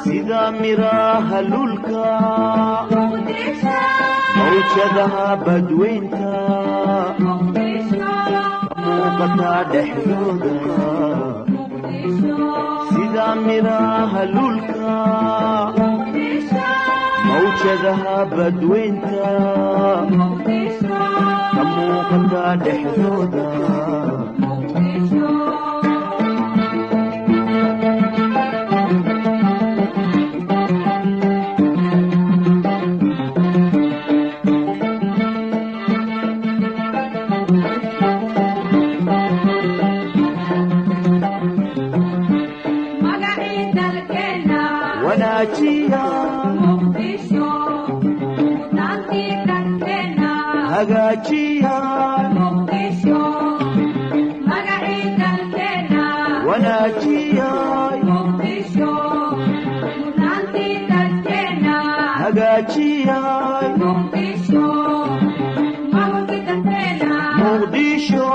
sida miraha lulka mawjadaha badweynta muuqata dhexdooda sida miraha lulka mawjadaha badweynta muuqata dhexdooda hagaajiya muqdisho magaciidanteena wanaajiya muqdisho mudnaantiidanteena hagaajiya muqdisho magaciidanteena muqdisho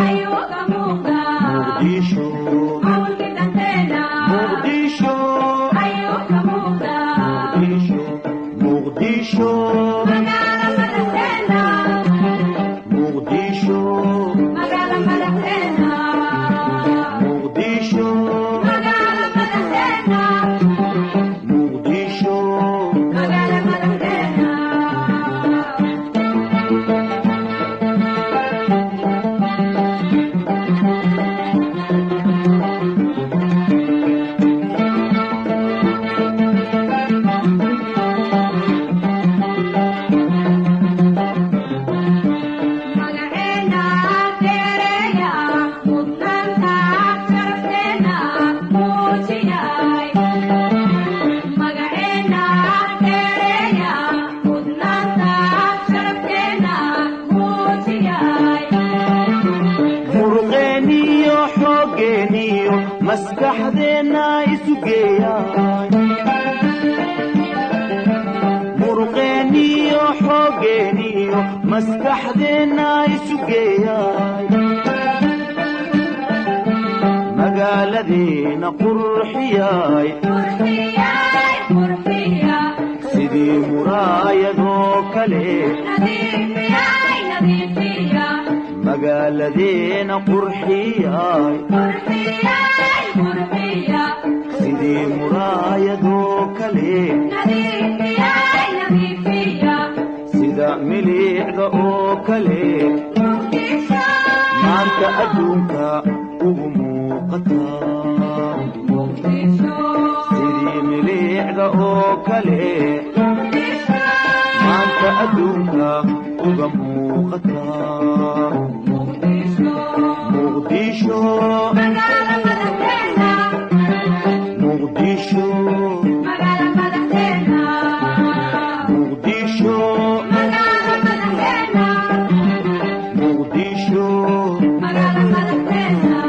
ayuga muuqda muqdisho magaciidanteena muqdisho ayuga muuqda muqdisho muqdisho maskaxdeena isugeeyay muruqeeniyo xoogeeniyo maskaxdeena isugeeyay magaaladeena qurxiyay sidii muraayadoo kale magaaladeena qurxiyay sidii muraayadoo kale sida miliicda oo kale maanta adduunka ugu muuqata sidii miliicda oo kale maanta adduunka uga muuqata muqdisho muqdisho magaala madaxdeena muqdisho magaala madaxdeena muqdisho magaala madaxdeena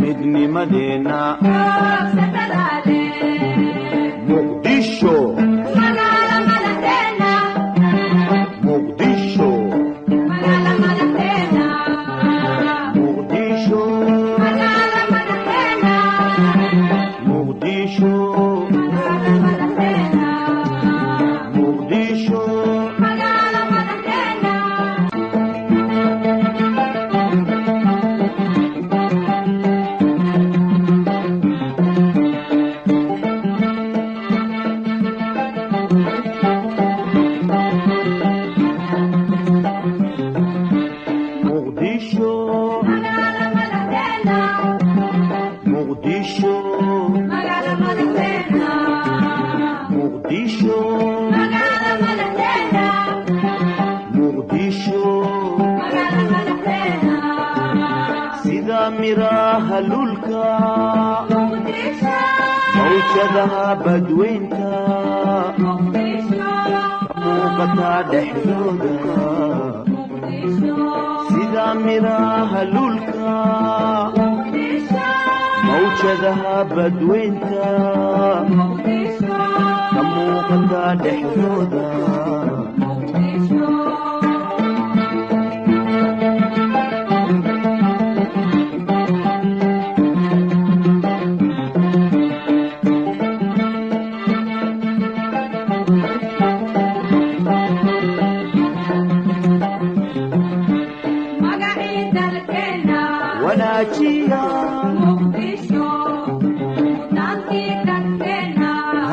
midnimadeena muqdisho magaala madaxdeena muqdisho magaala madaxdeena muqdisho magaala madaxdeena muqdisho magaala madaxdeena muqdisho magaala madaxdeena miraha lulka mawjadaha badweynta muuqata dhexdooda هلولكا موجدها بدوينتا كموقتا دحدودا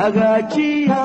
هجاجيا